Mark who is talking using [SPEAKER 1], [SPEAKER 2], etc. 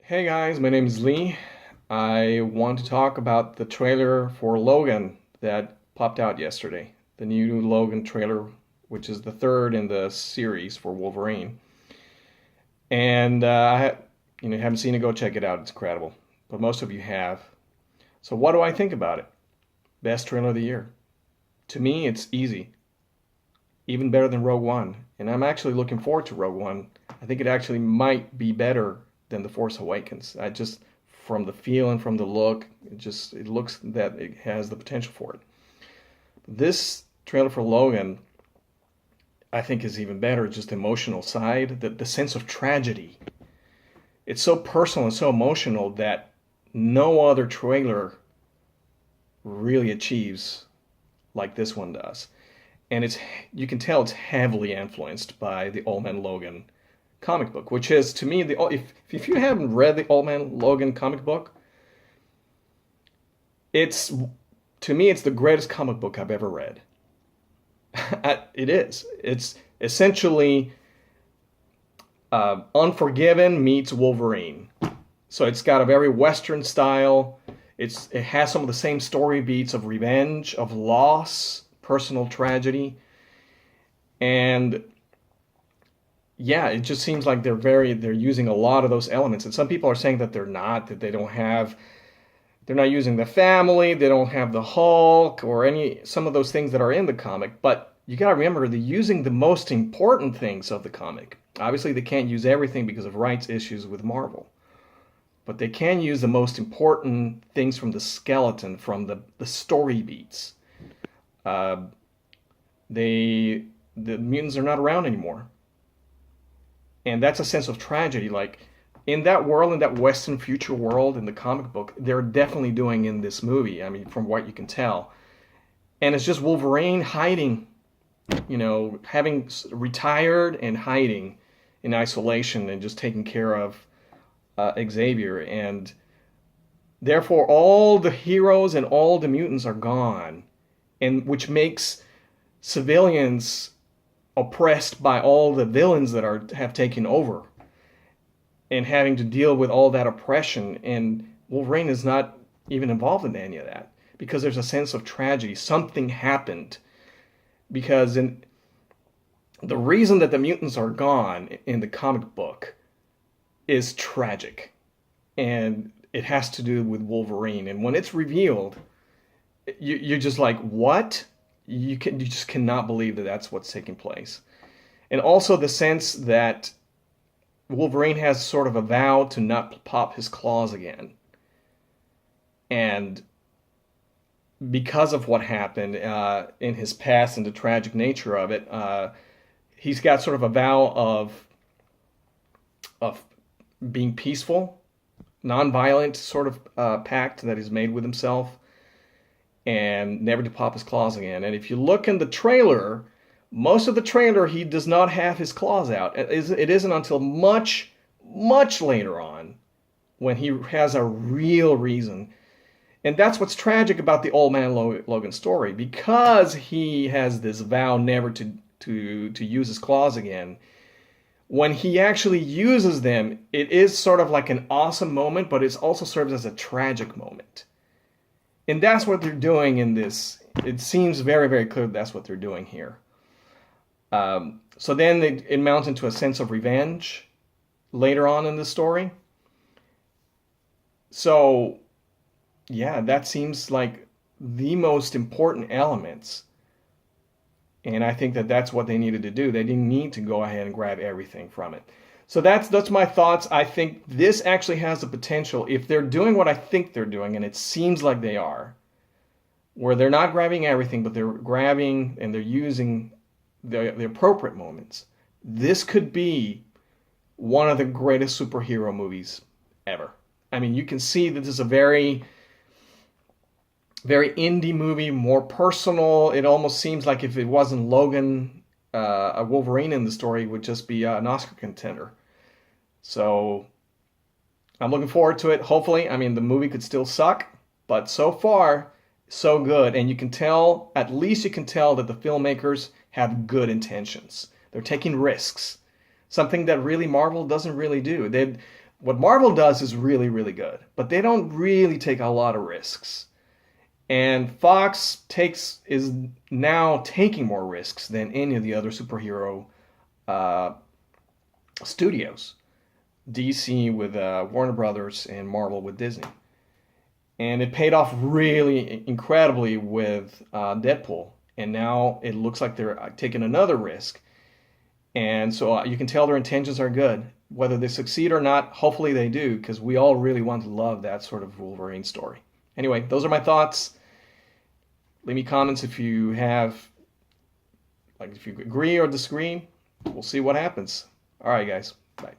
[SPEAKER 1] Hey guys, my name is Lee. I want to talk about the trailer for Logan that popped out yesterday. The new Logan trailer, which is the third in the series for Wolverine. And haven't seen it, go check it out. It's incredible. But most of you have. So what do I think about it? Best trailer of the year. To me, it's easy. Even better than Rogue One. And I'm actually looking forward to Rogue One. I think it actually might be better than The Force Awakens. I just from the feel and from the look, it looks that it has the potential for it. This trailer for Logan, I think, is even better. Just the emotional side, the sense of tragedy. It's so personal and so emotional that no other trailer really achieves like this one does. And you can tell it's heavily influenced by the Old Man Logan comic book, which is to me if you haven't read the Old Man Logan comic book, it's to me it's the greatest comic book I've ever read. It is. It's essentially Unforgiven meets Wolverine. So it's got a very Western style. It has some of the same story beats of revenge, of loss, personal tragedy, and yeah, it just seems like they're using a lot of those elements. And some people are saying that they're not, that they're not using the family, they don't have the Hulk or some of those things that are in the comic. But you got to remember, they're using the most important things of the comic. Obviously, they can't use everything because of rights issues with Marvel. But they can use the most important things from the skeleton, from the story beats. Uh, the mutants are not around anymore. And that's a sense of tragedy. Like in that world, in that Western future world in the comic book, they're definitely doing in this movie. I mean, from what you can tell. And it's just Wolverine hiding, having retired and hiding in isolation and just taking care of Xavier. And therefore, all the heroes and all the mutants are gone, and which makes civilians oppressed by all the villains that have taken over and having to deal with all that oppression. And Wolverine is not even involved in any of that because there's a sense of tragedy. Something happened because the reason that the mutants are gone in the comic book is tragic, and it has to do with Wolverine. And when it's revealed, you're just like, what? You just cannot believe that that's what's taking place. And also the sense that Wolverine has sort of a vow to not pop his claws again. And because of what happened in his past and the tragic nature of it, he's got sort of a vow of being peaceful, non-violent sort of pact that he's made with himself, and never to pop his claws again. And if you look in the trailer, most of the trailer, he does not have his claws out. It isn't until much, much later on when he has a real reason. And that's what's tragic about the Old Man Logan story. Because he has this vow never to use his claws again, when he actually uses them, it is sort of like an awesome moment, but it also serves as a tragic moment. And that's what they're doing in this. It seems very, very clear that's what they're doing here. So then it mounts into a sense of revenge later on in the story. So, yeah, that seems like the most important elements. And I think that that's what they needed to do. They didn't need to go ahead and grab everything from it. So that's my thoughts. I think this actually has the potential, if they're doing what I think they're doing, and it seems like they are, where they're not grabbing everything, but they're grabbing and they're using the appropriate moments. This could be one of the greatest superhero movies ever. I mean, you can see that this is a very, very indie movie, more personal. It almost seems like if it wasn't Logan, a Wolverine in the story, it would just be an Oscar contender. So I'm looking forward to it. Hopefully, I mean, the movie could still suck, but so far, so good. And you can tell, at least you can tell that the filmmakers have good intentions. They're taking risks, something that really Marvel doesn't really do. What Marvel does is really, really good, but they don't really take a lot of risks. And Fox is now taking more risks than any of the other superhero uh, studios. DC with Warner Brothers and Marvel with Disney. And it paid off really incredibly with Deadpool. And now it looks like they're taking another risk. And so you can tell their intentions are good. Whether they succeed or not, hopefully they do, because we all really want to love that sort of Wolverine story. Anyway, those are my thoughts. Leave me comments if you if you agree or disagree. We'll see what happens. All right, guys. Bye.